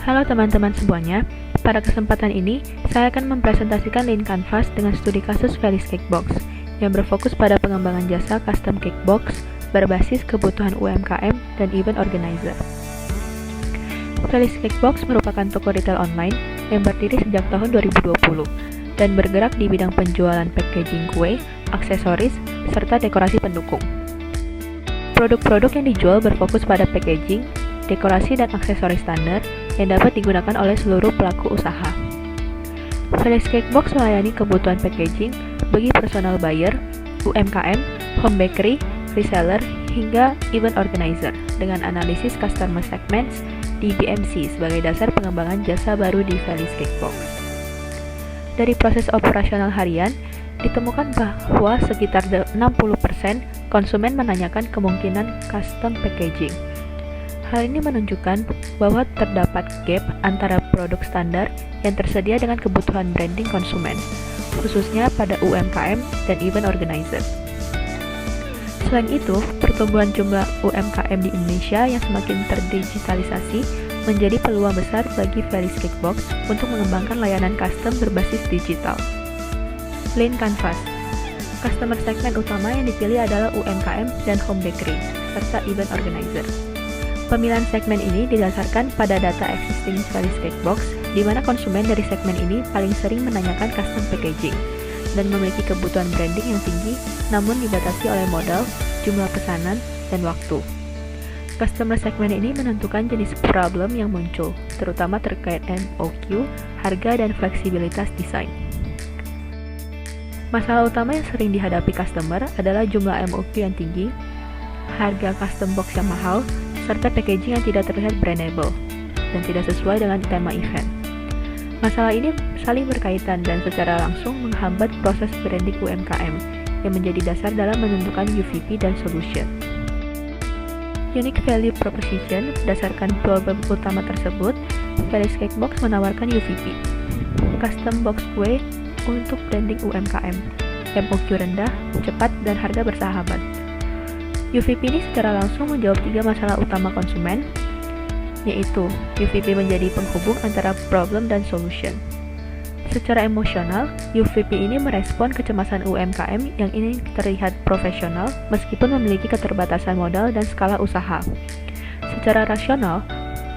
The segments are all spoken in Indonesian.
Halo teman-teman semuanya, pada kesempatan ini saya akan mempresentasikan Lean Canvas dengan studi kasus Felice Cakebox yang berfokus pada pengembangan jasa custom cakebox berbasis kebutuhan UMKM dan event organizer. Felice Cakebox merupakan toko retail online yang berdiri sejak tahun 2020 dan bergerak di bidang penjualan packaging kue, aksesoris, serta dekorasi pendukung. Produk-produk yang dijual berfokus pada packaging, dekorasi dan aksesoris standar yang dapat digunakan oleh seluruh pelaku usaha. Felice Cakebox melayani kebutuhan packaging bagi personal buyer, UMKM, home bakery, reseller, hingga event organizer dengan analisis customer segments di BMC sebagai dasar pengembangan jasa baru di Felice Cakebox. Dari proses operasional harian, ditemukan bahwa sekitar 60% konsumen menanyakan kemungkinan custom packaging. Hal ini menunjukkan bahwa terdapat gap antara produk standar yang tersedia dengan kebutuhan branding konsumen, khususnya pada UMKM dan event organizer. Selain itu, pertumbuhan jumlah UMKM di Indonesia yang semakin terdigitalisasi menjadi peluang besar bagi Felice Cakebox untuk mengembangkan layanan custom berbasis digital. Lean Canvas. Customer segmen utama yang dipilih adalah UMKM dan home bakery, serta event organizer. Pemilihan segmen ini didasarkan pada data existing Felice Cakebox, di mana konsumen dari segmen ini paling sering menanyakan custom packaging dan memiliki kebutuhan branding yang tinggi, namun dibatasi oleh modal, jumlah pesanan, dan waktu. Customer segmen ini menentukan jenis problem yang muncul, terutama terkait MOQ, harga, dan fleksibilitas desain. Masalah utama yang sering dihadapi customer adalah jumlah MOQ yang tinggi, harga custom box yang mahal, serta packaging yang tidak terlihat brandable dan tidak sesuai dengan tema event. Masalah ini saling berkaitan dan secara langsung menghambat proses branding UMKM yang menjadi dasar dalam menentukan UVP dan solution. Unique Value Proposition. Berdasarkan problem utama tersebut, Felice Cakebox menawarkan UVP, custom box kue untuk branding UMKM, MOQ rendah, cepat, dan harga bersahabat. UVP ini secara langsung menjawab 3 masalah utama konsumen, yaitu UVP menjadi penghubung antara problem dan solution. Secara emosional, UVP ini merespon kecemasan UMKM yang ingin terlihat profesional meskipun memiliki keterbatasan modal dan skala usaha. Secara rasional,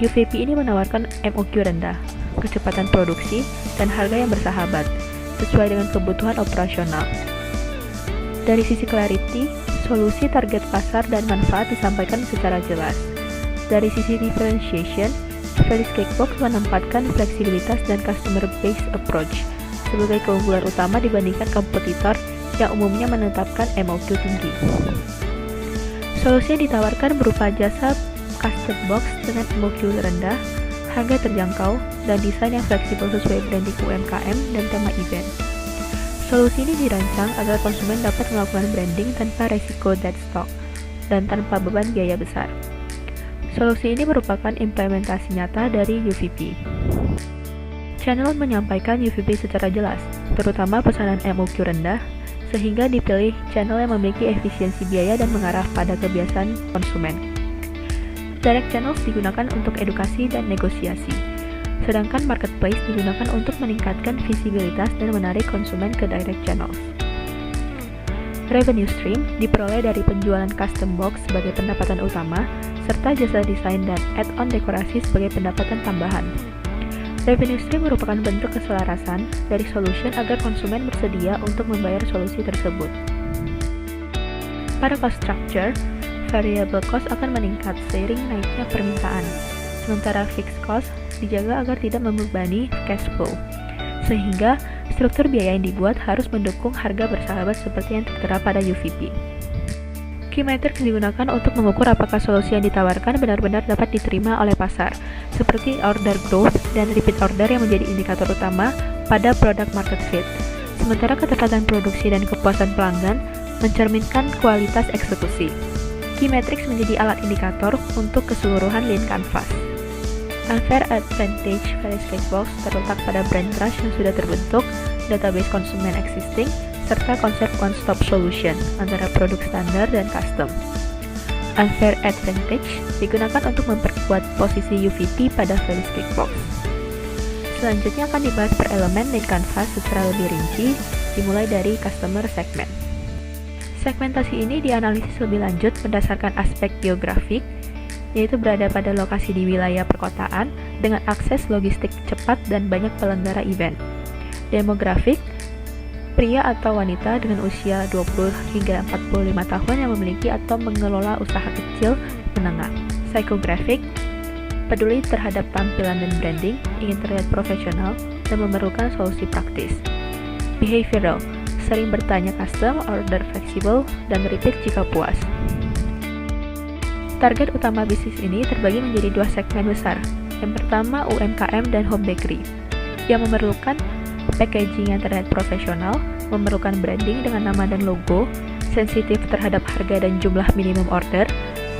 UVP ini menawarkan MOQ rendah, kecepatan produksi, dan harga yang bersahabat, sesuai dengan kebutuhan operasional. Dari sisi clarity, solusi, target pasar, dan manfaat disampaikan secara jelas. Dari sisi differentiation, Felice Cakebox menempatkan fleksibilitas dan customer-based approach sebagai keunggulan utama dibandingkan kompetitor yang umumnya menetapkan MOQ tinggi. Solusi yang ditawarkan berupa jasa custom box dengan MOQ rendah, harga terjangkau, dan desain yang fleksibel sesuai branding UMKM dan tema event. Solusi ini dirancang agar konsumen dapat melakukan branding tanpa resiko dead stock dan tanpa beban biaya besar. Solusi ini merupakan implementasi nyata dari UVP. Channel menyampaikan UVP secara jelas, terutama pesanan MOQ rendah, sehingga dipilih channel yang memiliki efisiensi biaya dan mengarah pada kebiasaan konsumen. Direct channels digunakan untuk edukasi dan negosiasi, sedangkan marketplace digunakan untuk meningkatkan visibilitas dan menarik konsumen ke direct channels. Revenue stream diperoleh dari penjualan custom box sebagai pendapatan utama, serta jasa desain dan add-on dekorasi sebagai pendapatan tambahan. Revenue stream merupakan bentuk keselarasan dari solution agar konsumen bersedia untuk membayar solusi tersebut. Pada cost structure, variable cost akan meningkat seiring naiknya permintaan, sementara fixed cost dijaga agar tidak membebani cash flow, sehingga struktur biaya yang dibuat harus mendukung harga bersahabat seperti yang tertera pada UVP. Key metrics digunakan untuk mengukur apakah solusi yang ditawarkan benar-benar dapat diterima oleh pasar, seperti order growth dan repeat order yang menjadi indikator utama pada product market fit. Sementara ketepatan produksi dan kepuasan pelanggan mencerminkan kualitas eksekusi. Key metrics menjadi alat indikator untuk keseluruhan Lean Canvas. Unfair advantage Felice Cakebox terletak pada brand trust yang sudah terbentuk, database konsumen existing, serta konsep one-stop solution antara produk standar dan custom. unfair advantage digunakan untuk memperkuat posisi UVP pada Velis Kickbox. Selanjutnya akan dibahas per elemen dan kanvas secara lebih rinci, dimulai dari customer segment. Segmentasi ini dianalisis lebih lanjut berdasarkan aspek geografik, yaitu berada pada lokasi di wilayah perkotaan dengan akses logistik cepat dan banyak penyelenggara event. Demografik, pria atau wanita dengan usia 20 hingga 45 tahun yang memiliki atau mengelola usaha kecil menengah. Psychographic, peduli terhadap tampilan dan branding, ingin terlihat profesional, dan memerlukan solusi praktis. Behavioral, sering bertanya custom, order fleksibel, dan repeat jika puas. Target utama bisnis ini terbagi menjadi dua segmen besar. Yang pertama UMKM dan home bakery, yang memerlukan packaging yang terlihat profesional, memerlukan branding dengan nama dan logo, sensitif terhadap harga dan jumlah minimum order,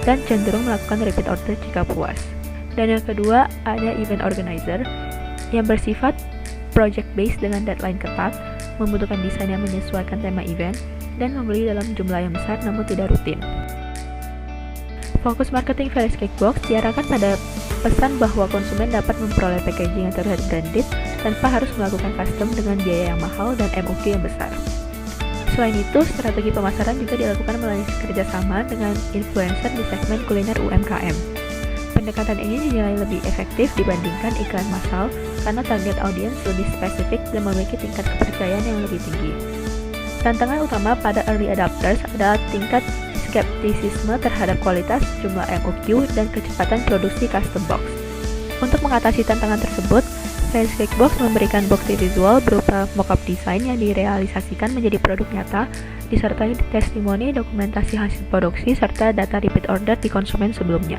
dan cenderung melakukan repeat order jika puas. Dan yang kedua ada event organizer, yang bersifat project based dengan deadline ketat, membutuhkan desain yang menyesuaikan tema event, dan membeli dalam jumlah yang besar namun tidak rutin. Fokus marketing Velis Kickbox diarahkan pada pesan bahwa konsumen dapat memperoleh packaging yang terlihat branded tanpa harus melakukan custom dengan biaya yang mahal dan MOQ yang besar. Selain itu, strategi pemasaran juga dilakukan melalui kerjasama dengan influencer di segmen kuliner UMKM. Pendekatan ini dinilai lebih efektif dibandingkan iklan massal karena target audiens lebih spesifik dan memiliki tingkat kepercayaan yang lebih tinggi. Tantangan utama pada early adopters adalah tingkat skeptisisme terhadap kualitas, jumlah MOQ, dan kecepatan produksi custom box. Untuk mengatasi tantangan tersebut, Velis Kickbox memberikan bukti visual berupa mockup desain yang direalisasikan menjadi produk nyata, disertai testimoni, dokumentasi hasil produksi, serta data repeat order di konsumen sebelumnya.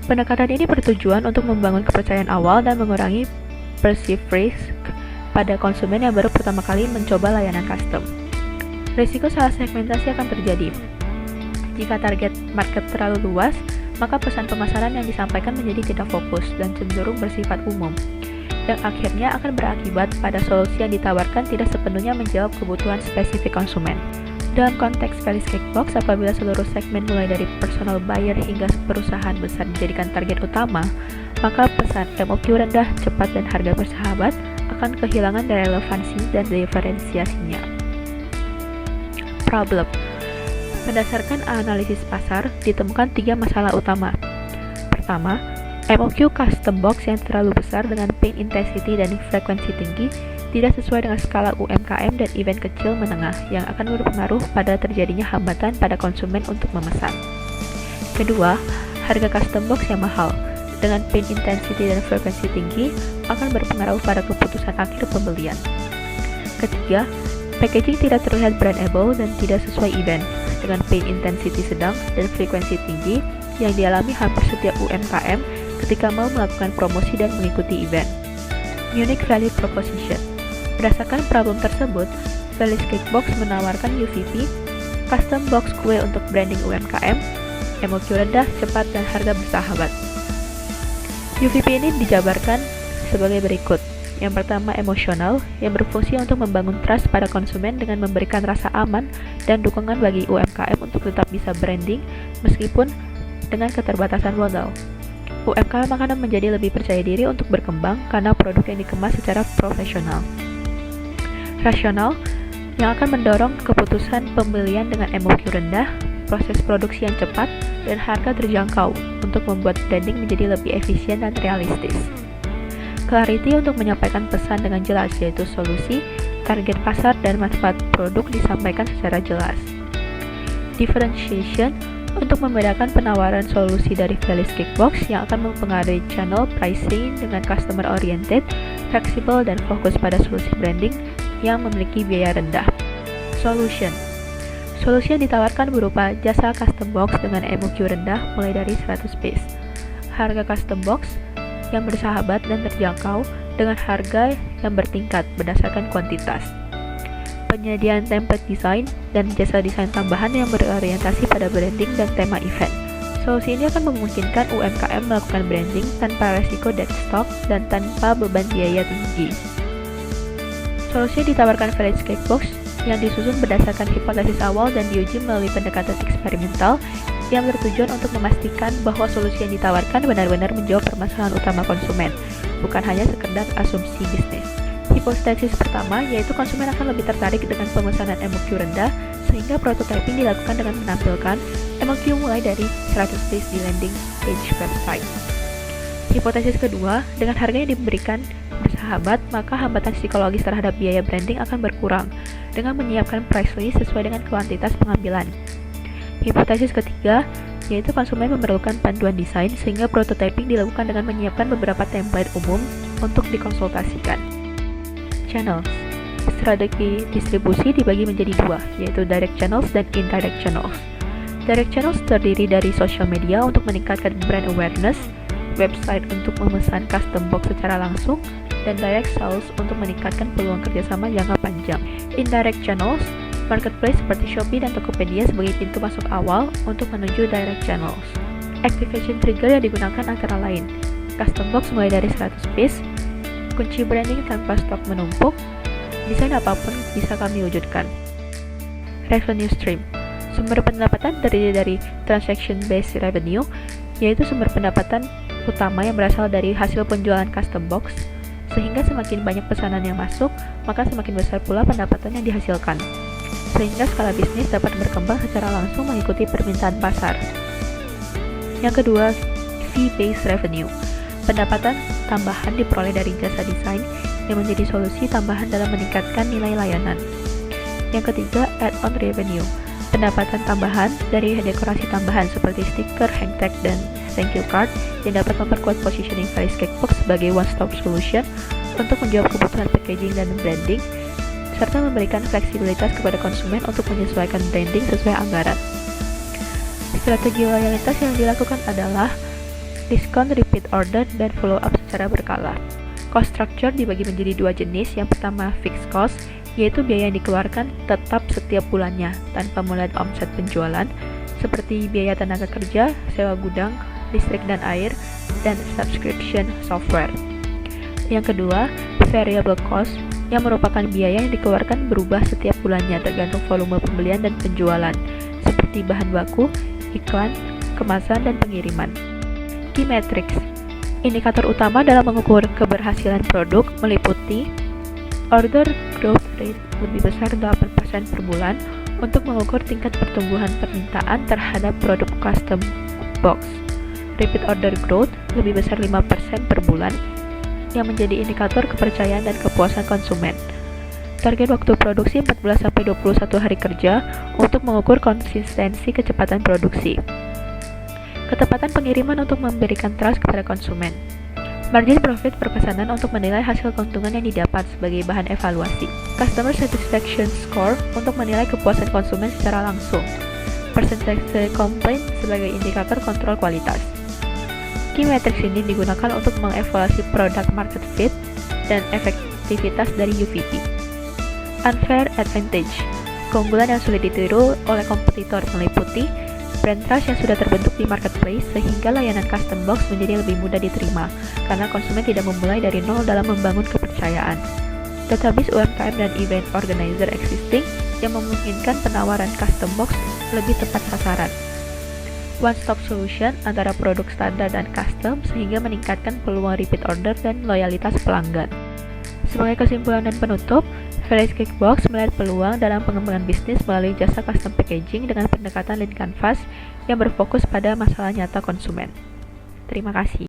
Pendekatan ini bertujuan untuk membangun kepercayaan awal dan mengurangi perceived risk pada konsumen yang baru pertama kali mencoba layanan custom. Risiko salah segmentasi akan terjadi. Jika target market terlalu luas, maka pesan pemasaran yang disampaikan menjadi tidak fokus dan cenderung bersifat umum, yang akhirnya akan berakibat pada solusi yang ditawarkan tidak sepenuhnya menjawab kebutuhan spesifik konsumen. Dalam konteks Velis Kickbox, apabila seluruh segmen mulai dari personal buyer hingga perusahaan besar dijadikan target utama, maka pesan MOQ rendah, cepat, dan harga bersahabat akan kehilangan relevansi dan diferensiasinya. Problem. Berdasarkan analisis pasar, ditemukan 3 masalah utama. Pertama, MOQ custom box yang terlalu besar dengan pain intensity dan frekuensi tinggi tidak sesuai dengan skala UMKM dan event kecil menengah yang akan berpengaruh pada terjadinya hambatan pada konsumen untuk memesan. Kedua, harga custom box yang mahal dengan pain intensity dan frekuensi tinggi akan berpengaruh pada keputusan akhir pembelian. Ketiga, packaging tidak terlihat brandable dan tidak sesuai event dengan pain intensity sedang dan frekuensi tinggi yang dialami hampir setiap UMKM ketika mau melakukan promosi dan mengikuti event. Unique Value Proposition. Berdasarkan problem tersebut, Velis Kickbox menawarkan UVP, custom box kue untuk branding UMKM, MOQ rendah, cepat, dan harga bersahabat. UVP ini dijabarkan sebagai berikut. Yang pertama, emosional, yang berfungsi untuk membangun trust pada konsumen dengan memberikan rasa aman dan dukungan bagi UMKM untuk tetap bisa branding meskipun dengan keterbatasan modal. UMKM akan menjadi lebih percaya diri untuk berkembang karena produk yang dikemas secara profesional. Rasional, yang akan mendorong keputusan pembelian dengan MOQ rendah, proses produksi yang cepat, dan harga terjangkau untuk membuat branding menjadi lebih efisien dan realistis. Clarity, untuk menyampaikan pesan dengan jelas, yaitu solusi, target pasar, dan manfaat produk disampaikan secara jelas. Differentiation, untuk membedakan penawaran solusi dari Velis Kickbox yang akan mempengaruhi channel pricing dengan customer oriented, fleksibel, dan fokus pada solusi branding yang memiliki biaya rendah. Solution. Solusi yang ditawarkan berupa jasa custom box dengan MOQ rendah mulai dari 100 piece. Harga custom box yang bersahabat dan terjangkau dengan harga yang bertingkat berdasarkan kuantitas. Penyediaan template design dan jasa desain tambahan yang berorientasi pada branding dan tema event. Solusi ini akan memungkinkan UMKM melakukan branding tanpa resiko dead stock dan tanpa beban biaya tinggi. Solusi yang ditawarkan Velis Kickbox yang disusun berdasarkan hipotesis awal dan diuji melalui pendekatan eksperimental yang bertujuan untuk memastikan bahwa solusi yang ditawarkan benar-benar menjawab permasalahan utama konsumen, bukan hanya sekedar asumsi bisnis. Hipotesis pertama yaitu konsumen akan lebih tertarik dengan pemesanan MOQ rendah, sehingga prototyping dilakukan dengan menampilkan MOQ mulai dari 100 piece di landing page website. Hipotesis kedua, dengan harga yang diberikan bersahabat, maka hambatan psikologis terhadap biaya branding akan berkurang dengan menyiapkan price list sesuai dengan kuantitas pengambilan. Hipotesis ketiga, yaitu konsumen memerlukan panduan desain sehingga prototyping dilakukan dengan menyiapkan beberapa template umum untuk dikonsultasikan. Channels. Strategi distribusi dibagi menjadi dua, yaitu direct channels dan indirect channels. Direct channels terdiri dari social media untuk meningkatkan brand awareness, website untuk memesan custom box secara langsung, dan direct sales untuk meningkatkan peluang kerjasama jangka panjang. Indirect channels, marketplace seperti Shopee dan Tokopedia sebagai pintu masuk awal untuk menuju direct channels. Activation trigger yang digunakan antara lain custom box mulai dari 100 piece, kunci branding tanpa stok menumpuk, desain apapun bisa kami wujudkan. Revenue stream, sumber pendapatan terdiri dari transaction based revenue, yaitu sumber pendapatan utama yang berasal dari hasil penjualan custom box, sehingga semakin banyak pesanan yang masuk, maka semakin besar pula pendapatan yang dihasilkan, sehingga skala bisnis dapat berkembang secara langsung mengikuti permintaan pasar. Yang kedua, fee-based revenue, pendapatan tambahan diperoleh dari jasa desain yang menjadi solusi tambahan dalam meningkatkan nilai layanan. Yang ketiga, add-on revenue, pendapatan tambahan dari dekorasi tambahan seperti stiker, hang tag, dan thank you card yang dapat memperkuat positioning Faris Cakebox sebagai one-stop solution untuk menjawab kebutuhan packaging dan branding, serta memberikan fleksibilitas kepada konsumen untuk menyesuaikan branding sesuai anggaran. Strategi loyalitas yang dilakukan adalah diskon, repeat order, dan follow-up secara berkala. Cost structure dibagi menjadi dua jenis. Yang pertama, fixed cost, yaitu biaya yang dikeluarkan tetap setiap bulannya tanpa melihat omset penjualan, seperti biaya tenaga kerja, sewa gudang, listrik dan air, dan subscription software. Yang kedua, variable cost, yang merupakan biaya yang dikeluarkan berubah setiap bulannya tergantung volume pembelian dan penjualan, seperti bahan baku, iklan, kemasan, dan pengiriman. Key metrics, indikator utama dalam mengukur keberhasilan produk meliputi order growth rate lebih besar 8% per bulan untuk mengukur tingkat pertumbuhan permintaan terhadap produk custom box. Repeat order growth lebih besar 5% per bulan yang menjadi indikator kepercayaan dan kepuasan konsumen. Target waktu produksi 14-21 hari kerja untuk mengukur konsistensi kecepatan produksi. Ketepatan pengiriman untuk memberikan trust kepada konsumen. Margin profit per pesanan untuk menilai hasil keuntungan yang didapat sebagai bahan evaluasi. Customer satisfaction score untuk menilai kepuasan konsumen secara langsung. Persentase komplain sebagai indikator kontrol kualitas. Key metrics ini digunakan untuk mengevaluasi product market fit dan efektivitas dari UVP. Unfair advantage, keunggulan yang sulit ditiru oleh kompetitor meliputi brand trust yang sudah terbentuk di marketplace sehingga layanan custom box menjadi lebih mudah diterima karena konsumen tidak memulai dari nol dalam membangun kepercayaan. Database UMKM dan event organizer existing yang memungkinkan penawaran custom box lebih tepat sasaran. One-stop solution antara produk standar dan custom sehingga meningkatkan peluang repeat order dan loyalitas pelanggan. Sebagai kesimpulan dan penutup, Faris Cakebox melihat peluang dalam pengembangan bisnis melalui jasa custom packaging dengan pendekatan lean canvas yang berfokus pada masalah nyata konsumen. Terima kasih.